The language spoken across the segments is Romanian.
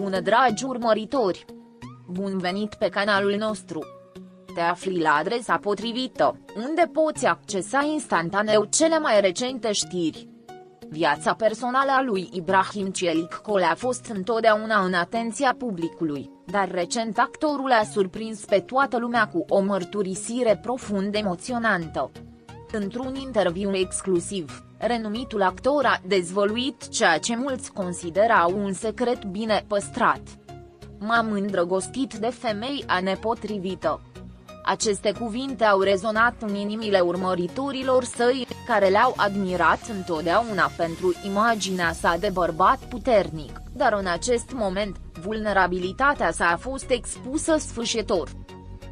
Bună dragi urmăritori! Bun venit pe canalul nostru! Te afli la adresa potrivită, unde poți accesa instantaneu cele mai recente știri. Viața personală a lui Ibrahim Çelikçol a fost întotdeauna în atenția publicului, dar recent actorul a surprins pe toată lumea cu o mărturisire profund emoționantă. Într-un interviu exclusiv, renumitul actor a dezvăluit ceea ce mulți considerau un secret bine păstrat. M-am îndrăgostit de femeia nepotrivită. Aceste cuvinte au rezonat în inimile urmăritorilor săi, care l-au admirat întotdeauna pentru imaginea sa de bărbat puternic, dar în acest moment, vulnerabilitatea sa a fost expusă sfâșietor.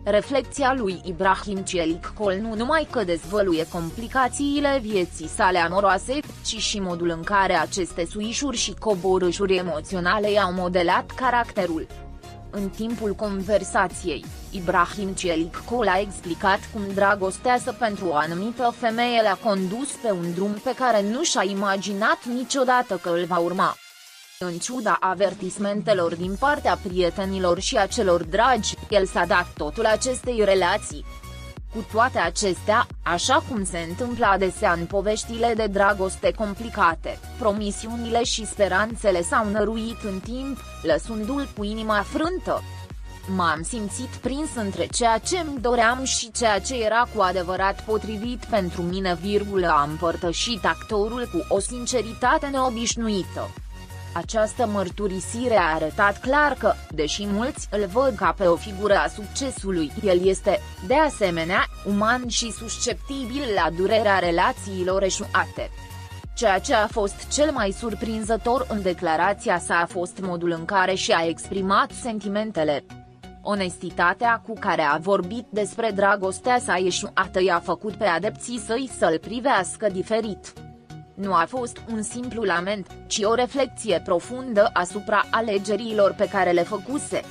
Reflecția lui Ibrahim Çelikçol nu numai că dezvăluie complicațiile vieții sale amoroase, ci și modul în care aceste suișuri și coborâșuri emoționale i-au modelat caracterul. În timpul conversației, Ibrahim Çelikçol a explicat cum dragostea sa pentru o anumită femeie l-a condus pe un drum pe care nu și-a imaginat niciodată că îl va urma. În ciuda avertismentelor din partea prietenilor și a celor dragi, el s-a dat totul acestei relații. Cu toate acestea, așa cum se întâmplă adesea în poveștile de dragoste complicate, promisiunile și speranțele s-au năruit în timp, lăsându-l cu inima frântă. M-am simțit prins între ceea ce îmi doream și ceea ce era cu adevărat potrivit pentru mine, a împărtășit actorul cu o sinceritate neobișnuită. Această mărturisire a arătat clar că, deși mulți îl văd ca pe o figură a succesului, el este, de asemenea, uman și susceptibil la durerea relațiilor eșuate. Ceea ce a fost cel mai surprinzător în declarația sa a fost modul în care și-a exprimat sentimentele. Onestitatea cu care a vorbit despre dragostea sa eșuată i-a făcut pe adepții săi să-l privească diferit. Nu a fost un simplu lament, ci o reflecție profundă asupra alegerilor pe care le făcuse.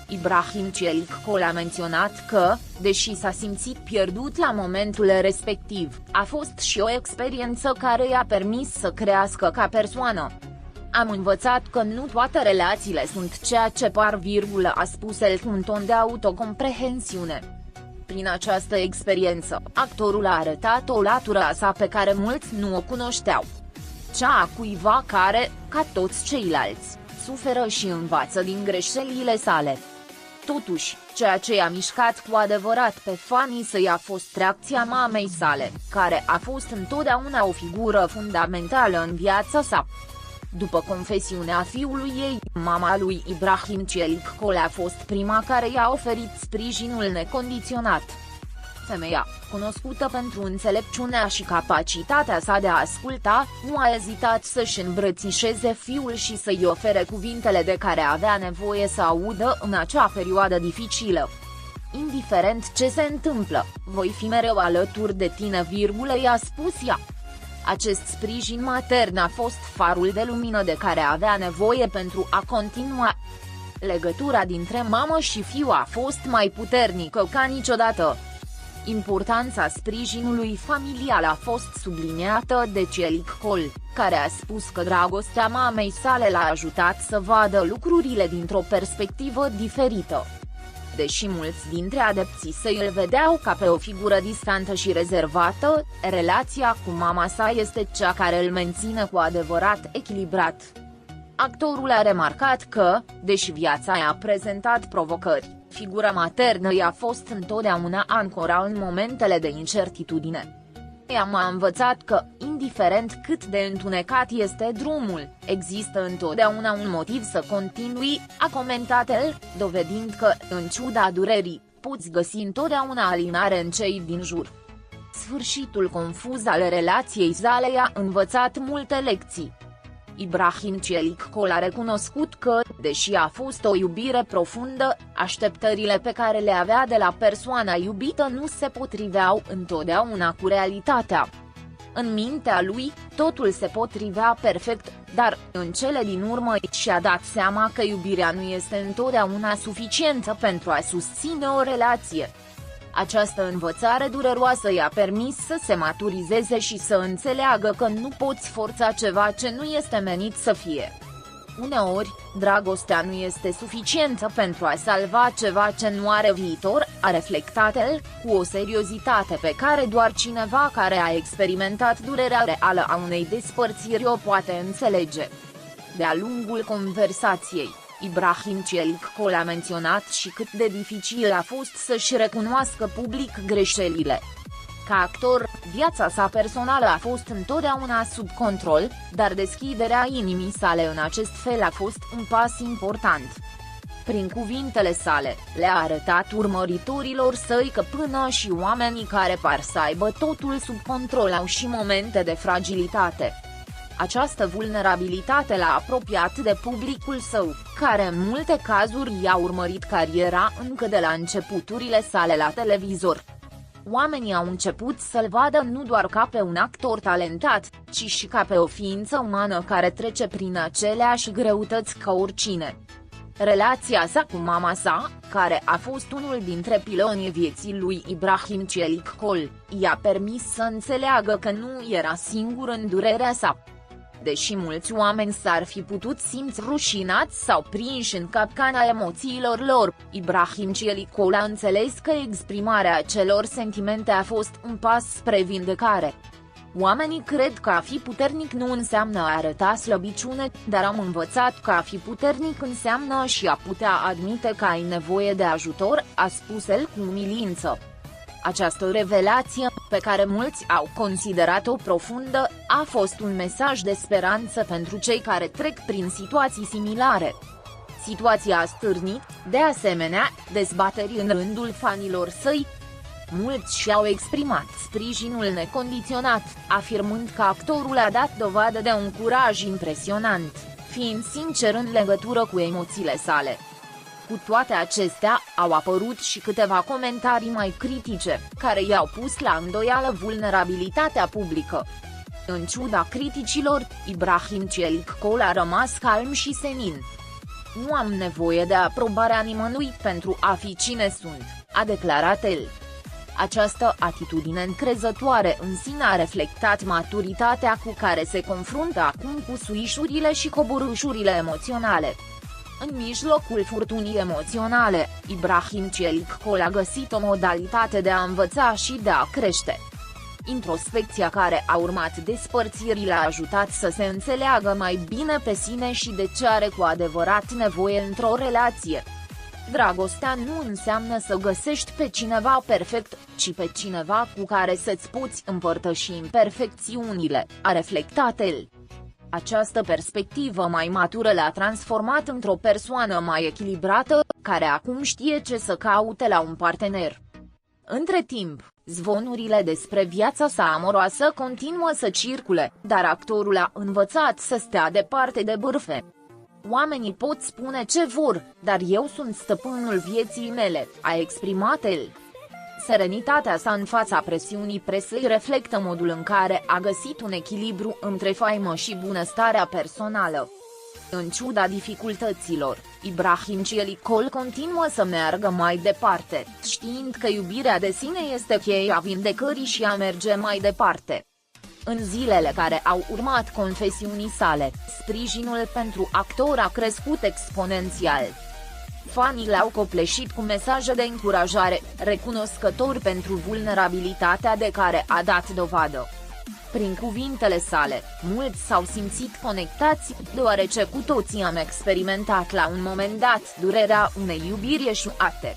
Ibrahim Çelikçol a menționat că, deși s-a simțit pierdut la momentul respectiv, a fost și o experiență care i-a permis să crească ca persoană. Am învățat că nu toate relațiile sunt ceea ce par, a spus el cu un ton de autocomprehensiune. Prin această experiență, actorul a arătat o latură a sa pe care mulți nu o cunoșteau. Cea a cuiva care, ca toți ceilalți, suferă și învață din greșelile sale. Totuși, ceea ce i-a mișcat cu adevărat pe fanii săi a fost reacția mamei sale, care a fost întotdeauna o figură fundamentală în viața sa. După confesiunea fiului ei, mama lui Ibrahim Çelikçol a fost prima care i-a oferit sprijinul necondiționat. Femeia, cunoscută pentru înțelepciunea și capacitatea sa de a asculta, nu a ezitat să-și îmbrățișeze fiul și să-i ofere cuvintele de care avea nevoie să audă în acea perioadă dificilă. Indiferent ce se întâmplă, voi fi mereu alături de tine, i-a spus ea. Acest sprijin matern a fost farul de lumină de care avea nevoie pentru a continua. Legătura dintre mamă și fiu a fost mai puternică ca niciodată. Importanța sprijinului familial a fost subliniată de Çelikçol, care a spus că dragostea mamei sale l-a ajutat să vadă lucrurile dintr-o perspectivă diferită. Deși mulți dintre adepții săi îl vedeau ca pe o figură distantă și rezervată, relația cu mama sa este cea care îl menține cu adevărat echilibrat. Actorul a remarcat că, deși viața i-a prezentat provocări, figura maternă i-a fost întotdeauna ancora în momentele de incertitudine. Ea m-a învățat că, indiferent cât de întunecat este drumul, există întotdeauna un motiv să continui, a comentat el, dovedind că, în ciuda durerii, poți găsi întotdeauna alinare în cei din jur. Sfârșitul confuz al relației sale i-a învățat multe lecții. Ibrahim Çelikçol a recunoscut că, deși a fost o iubire profundă, așteptările pe care le avea de la persoana iubită nu se potriveau întotdeauna cu realitatea. În mintea lui, totul se potrivea perfect, dar, în cele din urmă, și-a dat seama că iubirea nu este întotdeauna suficientă pentru a susține o relație. Această învățare dureroasă i-a permis să se maturizeze și să înțeleagă că nu poți forța ceva ce nu este menit să fie. Uneori, dragostea nu este suficientă pentru a salva ceva ce nu are viitor, a reflectat el, cu o seriozitate pe care doar cineva care a experimentat durerea reală a unei despărțiri o poate înțelege. De-a lungul conversației, Ibrahim Celikcol a menționat și cât de dificil a fost să-și recunoască public greșelile. Ca actor, viața sa personală a fost întotdeauna sub control, dar deschiderea inimii sale în acest fel a fost un pas important. Prin cuvintele sale, le-a arătat urmăritorilor săi că până și oamenii care par să aibă totul sub control au și momente de fragilitate. Această vulnerabilitate l-a apropiat de publicul său, care în multe cazuri i-a urmărit cariera încă de la începuturile sale la televizor. Oamenii au început să-l vadă nu doar ca pe un actor talentat, ci și ca pe o ființă umană care trece prin aceleași greutăți ca oricine. Relația sa cu mama sa, care a fost unul dintre pilonii vieții lui Ibrahim Celikcol, i-a permis să înțeleagă că nu era singur în durerea sa. Deși mulți oameni s-ar fi putut simți rușinați sau prinși în capcana emoțiilor lor, Ibrahim Celikcol a înțeles că exprimarea acelor sentimente a fost un pas spre vindecare. Oamenii cred că a fi puternic nu înseamnă a arăta slăbiciune, dar am învățat că a fi puternic înseamnă și a putea admite că ai nevoie de ajutor, a spus el cu umilință. Această revelație, pe care mulți au considerat-o profundă, a fost un mesaj de speranță pentru cei care trec prin situații similare. Situația a stârnit, de asemenea, dezbateri în rândul fanilor săi. Mulți și-au exprimat sprijinul necondiționat, afirmând că actorul a dat dovadă de un curaj impresionant, fiind sincer în legătură cu emoțiile sale. Cu toate acestea, au apărut și câteva comentarii mai critice, care i-au pus la îndoială vulnerabilitatea publică. În ciuda criticilor, Ibrahim Celikcol a rămas calm și senin. Nu am nevoie de aprobarea nimănui pentru a fi cine sunt, a declarat el. Această atitudine încrezătoare în sine a reflectat maturitatea cu care se confruntă acum cu suișurile și coborâșurile emoționale. În mijlocul furtunii emoționale, Ibrahim Celikcol a găsit o modalitate de a învăța și de a crește. Introspecția care a urmat despărțirii l-a ajutat să se înțeleagă mai bine pe sine și de ce are cu adevărat nevoie într-o relație. Dragostea nu înseamnă să găsești pe cineva perfect, ci pe cineva cu care să-ți poți împărtăși imperfecțiunile, a reflectat el. Această perspectivă mai matură l-a transformat într-o persoană mai echilibrată, care acum știe ce să caute la un partener. Între timp, zvonurile despre viața sa amoroasă continuă să circule, dar actorul a învățat să stea departe de bârfe. Oamenii pot spune ce vor, dar eu sunt stăpânul vieții mele, a exprimat el. Serenitatea sa în fața presiunii presei reflectă modul în care a găsit un echilibru între faimă și bunăstarea personală. În ciuda dificultăților, Ibrahim Celikcol continuă să meargă mai departe, știind că iubirea de sine este cheia vindecării și a merge mai departe. În zilele care au urmat confesiunii sale, sprijinul pentru actor a crescut exponențial. Fanii l-au copleșit cu mesaje de încurajare, recunoscători pentru vulnerabilitatea de care a dat dovadă. Prin cuvintele sale, mulți s-au simțit conectați, deoarece cu toții am experimentat la un moment dat durerea unei iubiri eșuate.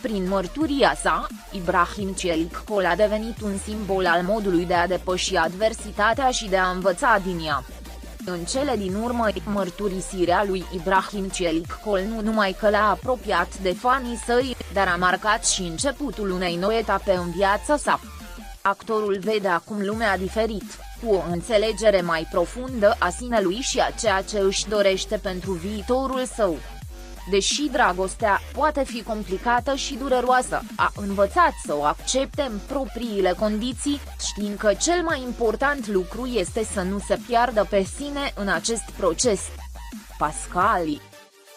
Prin mărturia sa, Ibrahim Celikcol a devenit un simbol al modului de a depăși adversitatea și de a învăța din ea. În cele din urmă, mărturisirea lui Ibrahim Celikcol nu numai că l-a apropiat de fanii săi, dar a marcat și începutul unei noi etape în viața sa. Actorul vede acum lumea diferit, cu o înțelegere mai profundă a sinelui și a ceea ce își dorește pentru viitorul său. Deși dragostea poate fi complicată și dureroasă, a învățat să o accepte în propriile condiții, știind că cel mai important lucru este să nu se piardă pe sine în acest proces. Pascali